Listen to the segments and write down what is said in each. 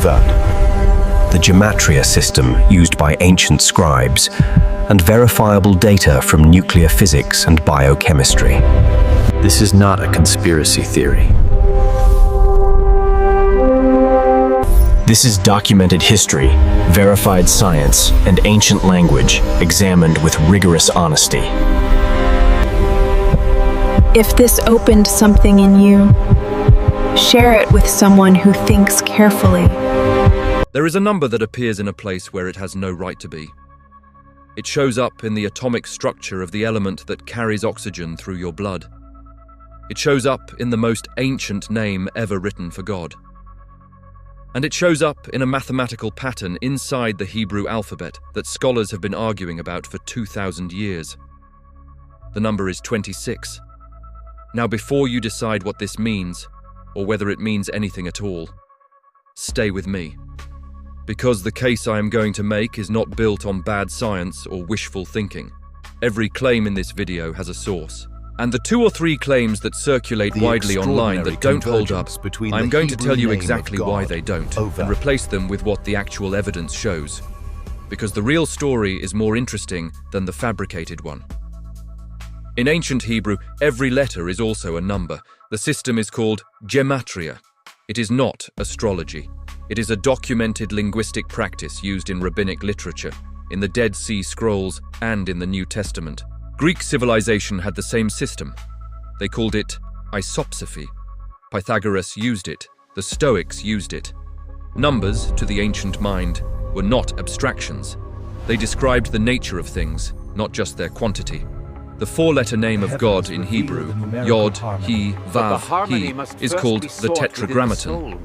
the Gematria system used by ancient scribes, and verifiable data from nuclear physics and biochemistry. This is not a conspiracy theory. This is documented history, verified science, and ancient language examined with rigorous honesty. If this opened something in you, share it with someone who thinks carefully. There is a number that appears in a place where it has no right to be. It shows up in the atomic structure of the element that carries oxygen through your blood. It shows up in the most ancient name ever written for God. And it shows up in a mathematical pattern inside the Hebrew alphabet that scholars have been arguing about for 2,000 years. The number is 26. Now, before you decide what this means, or whether it means anything at all, stay with me. Because the case I am going to make is not built on bad science or wishful thinking. Every claim in this video has a source. And the 2 or 3 claims that circulate widely online that don't hold up, I'm going to tell you exactly why they don't, and replace them with what the actual evidence shows. Because the real story is more interesting than the fabricated one. In ancient Hebrew, every letter is also a number. The system is called Gematria. It is not astrology. It is a documented linguistic practice used in rabbinic literature, in the Dead Sea Scrolls, and in the New Testament. Greek civilization had the same system. They called it isopsephy. Pythagoras used it. The Stoics used it. Numbers, to the ancient mind, were not abstractions. They described the nature of things, not just their quantity. The 4-letter name of God in Hebrew, Yod-He-Vav-He, is called the Tetragrammaton.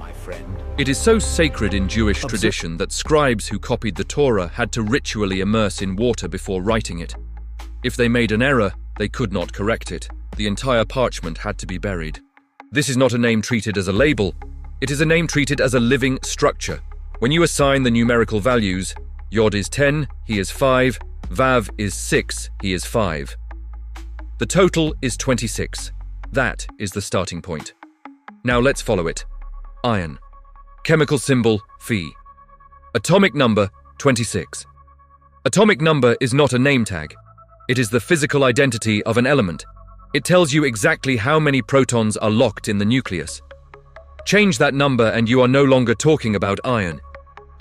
It is so sacred in Jewish tradition that scribes who copied the Torah had to ritually immerse in water before writing it. If they made an error, they could not correct it. The entire parchment had to be buried. This is not a name treated as a label. It is a name treated as a living structure. When you assign the numerical values, Yod is 10, he is 5, Vav is 6, he is 5. The total is 26. That is the starting point. Now let's follow it. Iron. Chemical symbol, Phi. Atomic number, 26. Atomic number is not a name tag. It is the physical identity of an element. It tells you exactly how many protons are locked in the nucleus. Change that number and you are no longer talking about iron.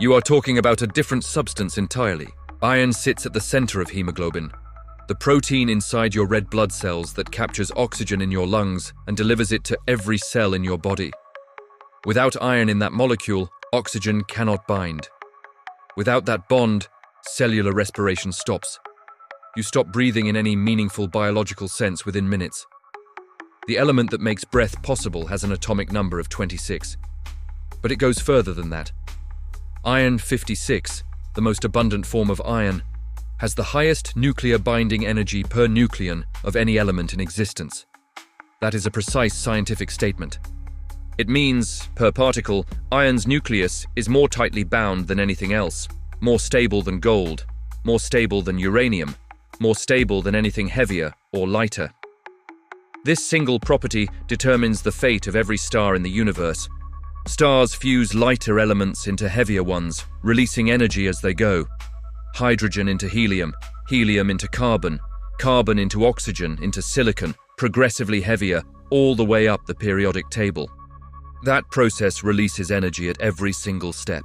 You are talking about a different substance entirely. Iron sits at the center of hemoglobin, the protein inside your red blood cells that captures oxygen in your lungs and delivers it to every cell in your body. Without iron in that molecule, oxygen cannot bind. Without that bond, cellular respiration stops. You stop breathing in any meaningful biological sense within minutes. The element that makes breath possible has an atomic number of 26. But it goes further than that. Iron 56, the most abundant form of iron, has the highest nuclear binding energy per nucleon of any element in existence. That is a precise scientific statement. It means, per particle, iron's nucleus is more tightly bound than anything else, more stable than gold, more stable than uranium, more stable than anything heavier or lighter. This single property determines the fate of every star in the universe. Stars fuse lighter elements into heavier ones, releasing energy as they go. Hydrogen into helium, helium into carbon, carbon into oxygen, into silicon, progressively heavier, all the way up the periodic table. That process releases energy at every single step,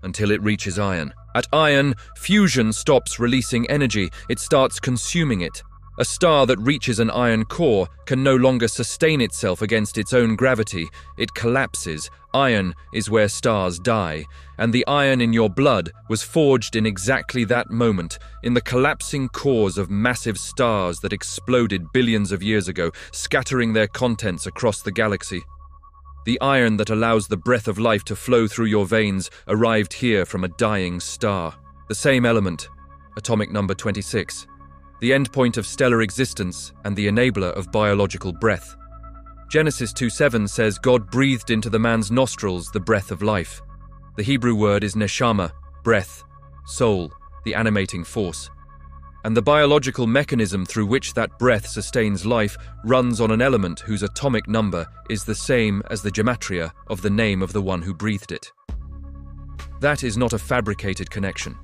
until it reaches iron. At iron, fusion stops releasing energy, it starts consuming it. A star that reaches an iron core can no longer sustain itself against its own gravity. It collapses. Iron is where stars die, and the iron in your blood was forged in exactly that moment, in the collapsing cores of massive stars that exploded billions of years ago, scattering their contents across the galaxy. The iron that allows the breath of life to flow through your veins arrived here from a dying star. The same element, atomic number 26, the endpoint of stellar existence and the enabler of biological breath. Genesis 2:7 says God breathed into the man's nostrils the breath of life. The Hebrew word is neshama, breath, soul, the animating force. And the biological mechanism through which that breath sustains life runs on an element whose atomic number is the same as the gematria of the name of the one who breathed it. That is not a fabricated connection.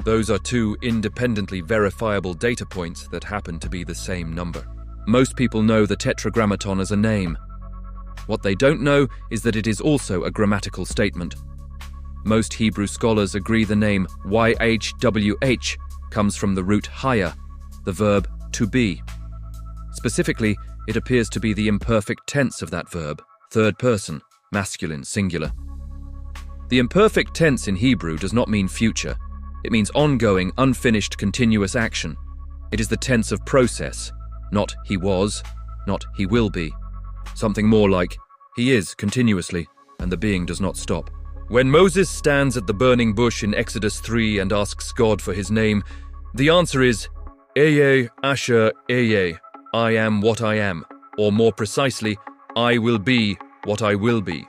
Those are two independently verifiable data points that happen to be the same number. Most people know the Tetragrammaton as a name. What they don't know is that it is also a grammatical statement. Most Hebrew scholars agree the name YHWH comes from the root haya, the verb to be. Specifically, it appears to be the imperfect tense of that verb, third person, masculine, singular. The imperfect tense in Hebrew does not mean future. It means ongoing, unfinished, continuous action. It is the tense of process, not he was, not he will be. Something more like he is continuously, and the being does not stop. When Moses stands at the burning bush in Exodus 3 and asks God for his name, the answer is Eye Asher Eye, I am what I am, or more precisely, I will be what I will be.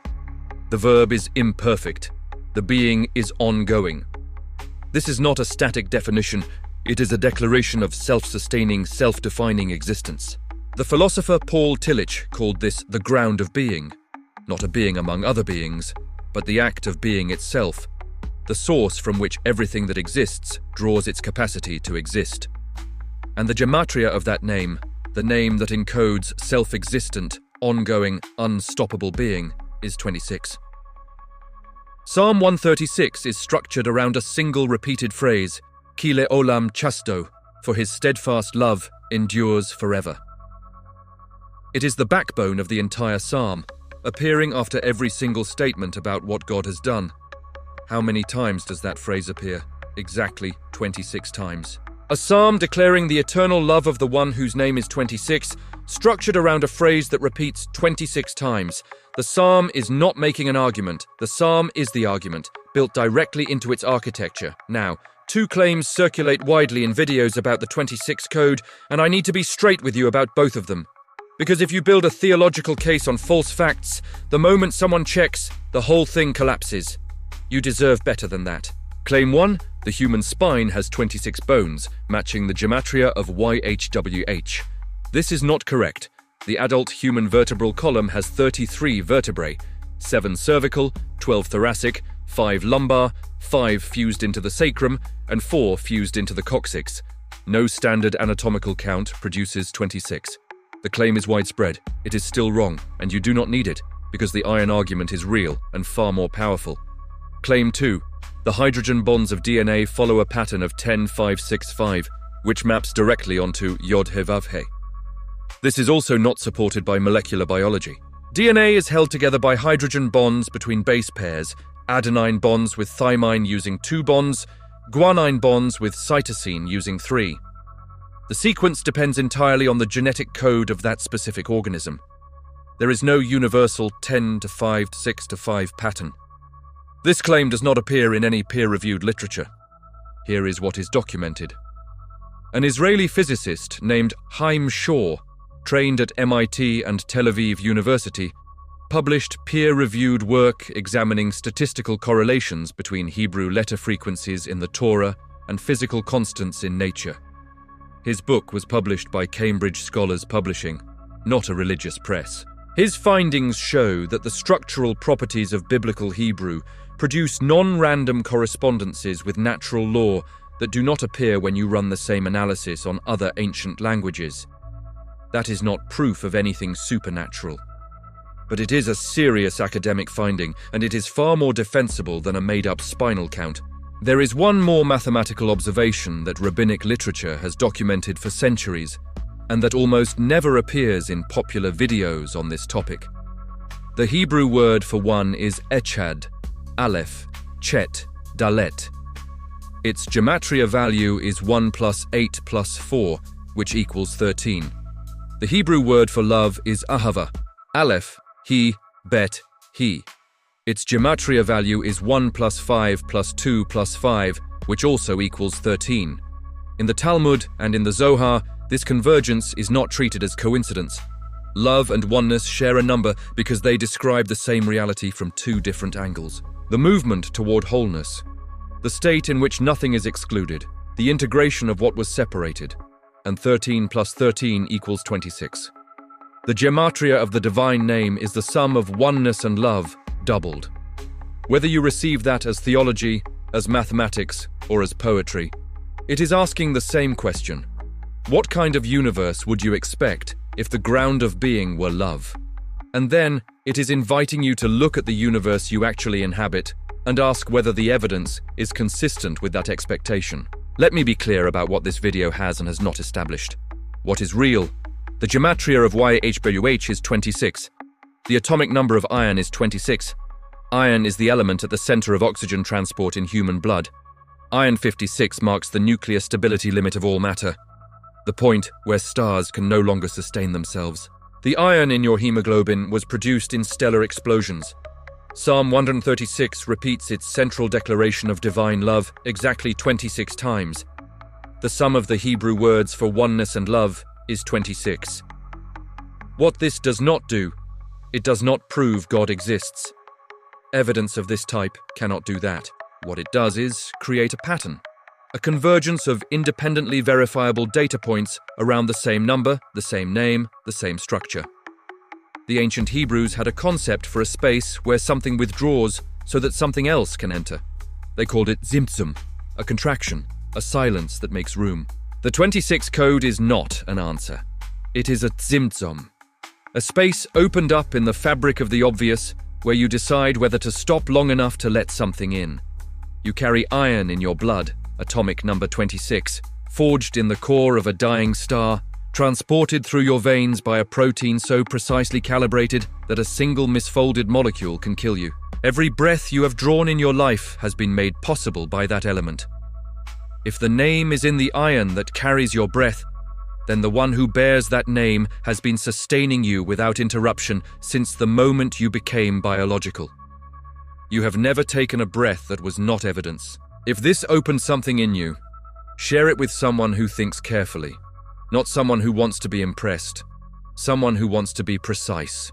The verb is imperfect. The being is ongoing. This is not a static definition. It is a declaration of self-sustaining, self-defining existence. The philosopher Paul Tillich called this the ground of being, not a being among other beings, but the act of being itself, the source from which everything that exists draws its capacity to exist. And the gematria of that name, the name that encodes self-existent, ongoing, unstoppable being, is 26. Psalm 136 is structured around a single repeated phrase, Ki le'olam chasto, for his steadfast love endures forever. It is the backbone of the entire psalm, appearing after every single statement about what God has done. How many times does that phrase appear? Exactly 26 times. A psalm declaring the eternal love of the one whose name is 26, structured around a phrase that repeats 26 times. The psalm is not making an argument. The psalm is the argument, built directly into its architecture. Now, two claims circulate widely in videos about the 26 code, and I need to be straight with you about both of them. Because if you build a theological case on false facts, the moment someone checks, the whole thing collapses. You deserve better than that. Claim 1, the human spine has 26 bones, matching the gematria of YHWH. This is not correct. The adult human vertebral column has 33 vertebrae, 7 cervical, 12 thoracic, 5 lumbar, 5 fused into the sacrum, and 4 fused into the coccyx. No standard anatomical count produces 26. The claim is widespread. It is still wrong, and you do not need it, because the iron argument is real and far more powerful. Claim 2. The hydrogen bonds of DNA follow a pattern of 10-5-6-5, which maps directly onto Yod-He-Vav-He. This is also not supported by molecular biology. DNA is held together by hydrogen bonds between base pairs, adenine bonds with thymine using 2 bonds, guanine bonds with cytosine using 3. The sequence depends entirely on the genetic code of that specific organism. There is no universal 10-5-6-5 pattern. This claim does not appear in any peer-reviewed literature. Here is what is documented. An Israeli physicist named Chaim Shor, trained at MIT and Tel Aviv University, published peer-reviewed work examining statistical correlations between Hebrew letter frequencies in the Torah and physical constants in nature. His book was published by Cambridge Scholars Publishing, not a religious press. His findings show that the structural properties of biblical Hebrew produce non-random correspondences with natural law that do not appear when you run the same analysis on other ancient languages. That is not proof of anything supernatural. But it is a serious academic finding, and it is far more defensible than a made-up spinal count. There is one more mathematical observation that rabbinic literature has documented for centuries, and that almost never appears in popular videos on this topic. The Hebrew word for one is echad, aleph, chet, dalet. Its gematria value is 1 + 8 + 4, which equals 13. The Hebrew word for love is ahava, aleph, he, bet, he. Its gematria value is 1 + 5 + 2 + 5, which also equals 13. In the Talmud and in the Zohar, this convergence is not treated as coincidence. Love and oneness share a number because they describe the same reality from two different angles. The movement toward wholeness, the state in which nothing is excluded, the integration of what was separated, and 13 + 13 equals 26. The gematria of the divine name is the sum of oneness and love, doubled. Whether you receive that as theology, as mathematics, or as poetry, it is asking the same question. What kind of universe would you expect if the ground of being were love? And then, it is inviting you to look at the universe you actually inhabit and ask whether the evidence is consistent with that expectation. Let me be clear about what this video has and has not established. What is real? The gematria of YHWH is 26. The atomic number of iron is 26. Iron is the element at the center of oxygen transport in human blood. Iron 56 marks the nuclear stability limit of all matter, the point where stars can no longer sustain themselves. The iron in your hemoglobin was produced in stellar explosions. Psalm 136 repeats its central declaration of divine love exactly 26 times. The sum of the Hebrew words for oneness and love is 26. What this does not do, it does not prove God exists. Evidence of this type cannot do that. What it does is create a pattern, a convergence of independently verifiable data points around the same number, the same name, the same structure. The ancient Hebrews had a concept for a space where something withdraws so that something else can enter. They called it zimtzum, a contraction, a silence that makes room. The 26 code is not an answer. It is a tzimtzum, a space opened up in the fabric of the obvious where you decide whether to stop long enough to let something in. You carry iron in your blood, atomic number 26, forged in the core of a dying star, transported through your veins by a protein so precisely calibrated that a single misfolded molecule can kill you. Every breath you have drawn in your life has been made possible by that element. If the name is in the iron that carries your breath, then the one who bears that name has been sustaining you without interruption since the moment you became biological. You have never taken a breath that was not evidence. If this opens something in you, share it with someone who thinks carefully, not someone who wants to be impressed, someone who wants to be precise.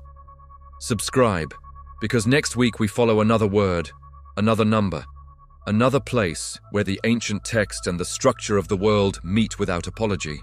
Subscribe, because next week we follow another word, another number, another place where the ancient text and the structure of the world meet without apology.